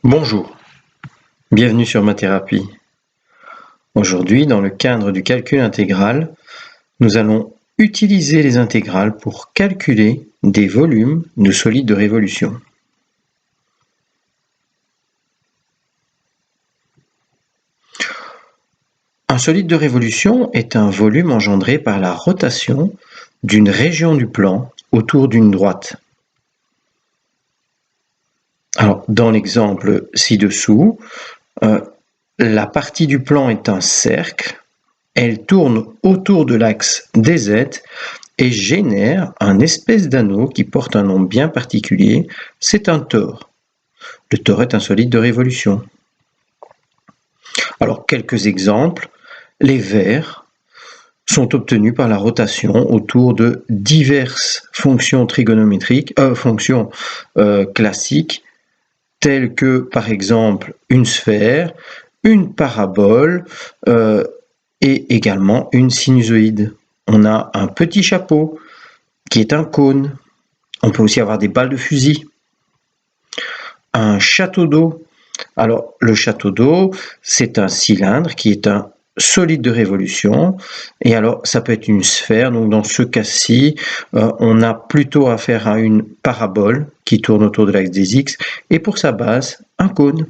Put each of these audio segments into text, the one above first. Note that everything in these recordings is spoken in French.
Bonjour, bienvenue sur Ma Thérapie. Aujourd'hui, dans le cadre du calcul intégral, nous allons utiliser les intégrales pour calculer des volumes de solides de révolution. Un solide de révolution est un volume engendré par la rotation d'une région du plan autour d'une droite. Alors, dans l'exemple ci-dessous, la partie du plan est un cercle, elle tourne autour de l'axe DZ et génère un espèce d'anneau qui porte un nom bien particulier, c'est un tore. Le tore est un solide de révolution. Alors, quelques exemples. Les verres sont obtenus par la rotation autour de diverses fonctions trigonométriques, classiques, telles que par exemple une sphère, une parabole et également une sinusoïde. On a un petit chapeau qui est un cône. On peut aussi avoir des balles de fusil. Un château d'eau. Alors, le château d'eau, c'est un cylindre qui est un solide de révolution. Et alors, ça peut être une sphère. Donc, dans ce cas-ci, on a plutôt affaire à une parabole qui tourne autour de l'axe des X. Et pour sa base, un cône.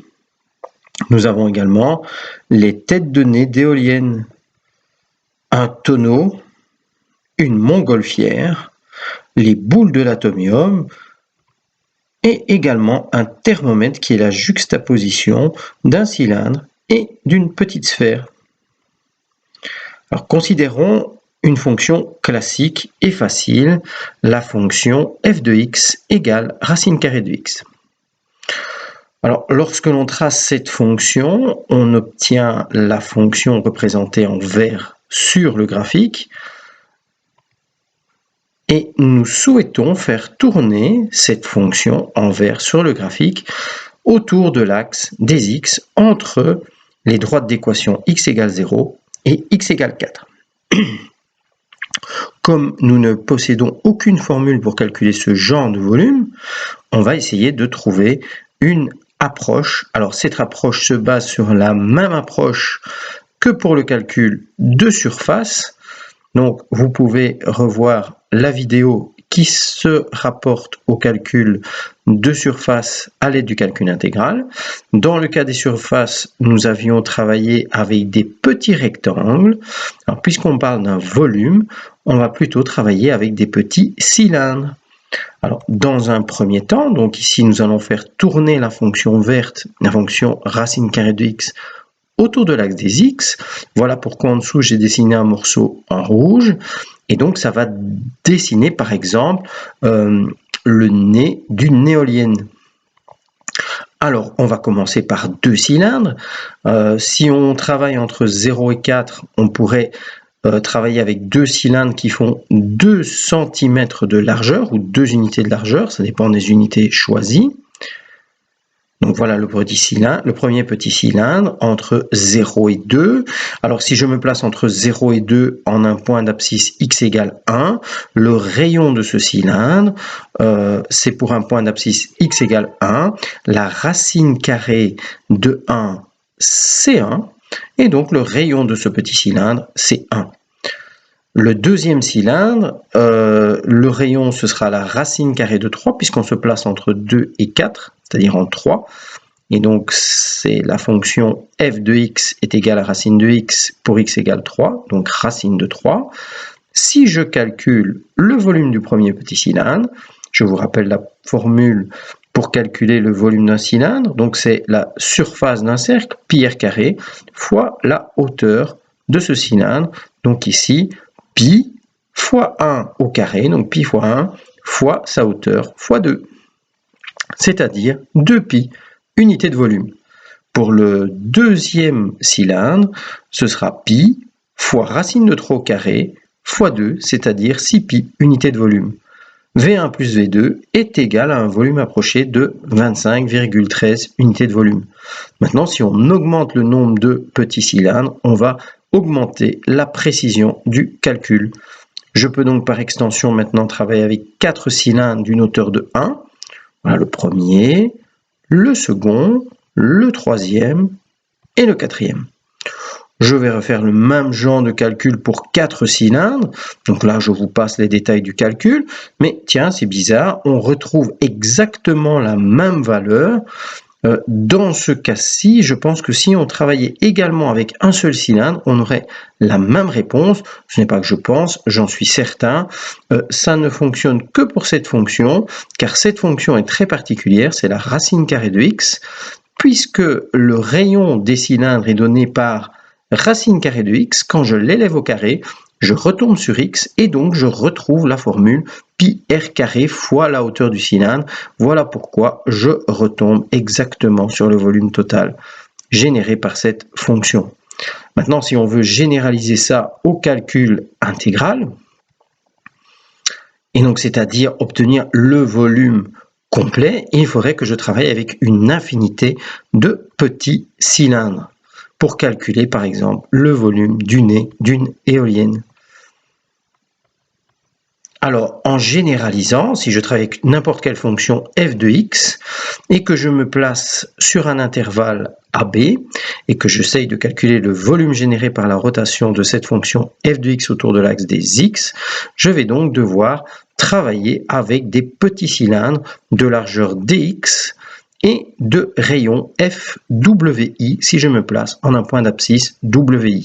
Nous avons également les têtes de nez d'éoliennes. Un tonneau, une montgolfière, les boules de l'atomium et également un thermomètre qui est la juxtaposition d'un cylindre et d'une petite sphère. Alors considérons une fonction classique et facile, la fonction f de x égale racine carrée de x. Alors lorsque l'on trace cette fonction, on obtient la fonction représentée en vert sur le graphique. Et nous souhaitons faire tourner cette fonction en vert sur le graphique autour de l'axe des x entre les droites d'équation x égale 0 et x égale 4. Comme nous ne possédons aucune formule pour calculer ce genre de volume, on va essayer de trouver une approche. Alors cette approche se base sur la même approche que pour le calcul de surface. Donc vous pouvez revoir la vidéo qui se rapporte au calcul de surface à l'aide du calcul intégral. Dans le cas des surfaces, nous avions travaillé avec des petits rectangles. Alors puisqu'on parle d'un volume, on va plutôt travailler avec des petits cylindres. Alors dans un premier temps, donc ici nous allons faire tourner la fonction verte, la fonction racine carrée de x, autour de l'axe des x. Voilà pourquoi en dessous j'ai dessiné un morceau en rouge. Et donc ça va dessiner par exemple le nez d'une éolienne. Alors on va commencer par deux cylindres. Si on travaille entre 0 et 4, on pourrait travailler avec deux cylindres qui font 2 cm de largeur ou 2 unités de largeur, ça dépend des unités choisies. Donc voilà le premier petit cylindre entre 0 et 2. Alors si je me place entre 0 et 2 en un point d'abscisse x égale 1, le rayon de ce cylindre, c'est pour un point d'abscisse x égale 1. La racine carrée de 1, c'est 1. Et donc le rayon de ce petit cylindre, c'est 1. Le deuxième cylindre, le rayon, ce sera la racine carrée de 3, puisqu'on se place entre 2 et 4, c'est-à-dire en 3. Et donc, c'est la fonction f de x est égale à racine de x pour x égale 3, donc racine de 3. Si je calcule le volume du premier petit cylindre, je vous rappelle la formule pour calculer le volume d'un cylindre, donc c'est la surface d'un cercle, pi r carré, fois la hauteur de ce cylindre. Donc ici, pi fois 1 au carré, donc pi fois 1 fois sa hauteur fois 2, c'est-à-dire 2pi, unité de volume. Pour le deuxième cylindre, ce sera pi fois racine de 3 au carré fois 2, c'est-à-dire 6pi, unité de volume. V1 plus V2 est égal à un volume approché de 25,13 unités de volume. Maintenant, si on augmente le nombre de petits cylindres, on va augmenter la précision du calcul. Je peux donc par extension maintenant travailler avec 4 cylindres d'une hauteur de 1. Voilà le premier, le second, le troisième et le quatrième. Je vais refaire le même genre de calcul pour 4 cylindres. Donc là, je vous passe les détails du calcul. Mais tiens, c'est bizarre, on retrouve exactement la même valeur. Dans ce cas-ci, je pense que si on travaillait également avec un seul cylindre, on aurait la même réponse. Ce n'est pas que je pense, j'en suis certain. Ça ne fonctionne que pour cette fonction, car cette fonction est très particulière, c'est la racine carrée de x, puisque le rayon des cylindres est donné par racine carrée de x. Quand je l'élève au carré, je retombe sur x et donc je retrouve la formule pi r carré fois la hauteur du cylindre. Voilà pourquoi je retombe exactement sur le volume total généré par cette fonction. Maintenant, si on veut généraliser ça au calcul intégral, et donc c'est-à-dire obtenir le volume complet, il faudrait que je travaille avec une infinité de petits cylindres pour calculer par exemple le volume d'une éolienne. Alors, en généralisant, si je travaille avec n'importe quelle fonction f de x et que je me place sur un intervalle AB et que j'essaye de calculer le volume généré par la rotation de cette fonction f de x autour de l'axe des x, je vais donc devoir travailler avec des petits cylindres de largeur dx et de rayon FWI si je me place en un point d'abscisse WI.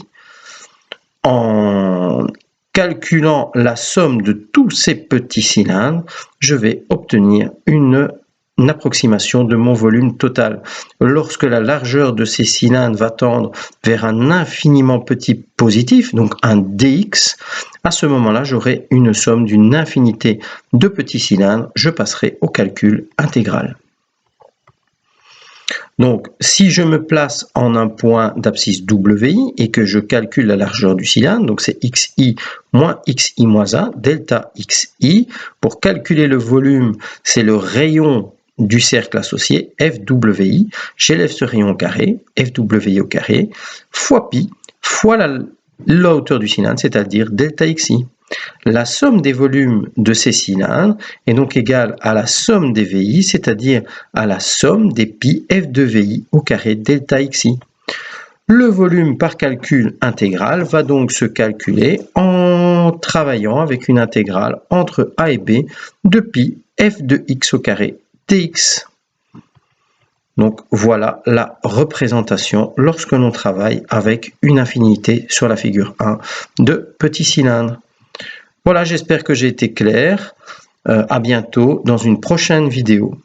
En calculant la somme de tous ces petits cylindres, je vais obtenir une approximation de mon volume total. Lorsque la largeur de ces cylindres va tendre vers un infiniment petit positif, donc un dx, à ce moment-là, j'aurai une somme d'une infinité de petits cylindres. Je passerai au calcul intégral. Donc, si je me place en un point d'abscisse WI et que je calcule la largeur du cylindre, donc c'est XI moins XI moins 1, delta XI. Pour calculer le volume, c'est le rayon du cercle associé, FWI. J'élève ce rayon au carré, FWI au carré, fois pi, fois la hauteur du cylindre, c'est-à-dire delta XI. La somme des volumes de ces cylindres est donc égale à la somme des VI, c'est-à-dire à la somme des pi f de VI au carré delta xi. Le volume par calcul intégral va donc se calculer en travaillant avec une intégrale entre a et b de pi f de x au carré dx. Donc voilà la représentation lorsque l'on travaille avec une infinité sur la figure 1 de petits cylindres. Voilà, j'espère que j'ai été clair. À bientôt dans une prochaine vidéo.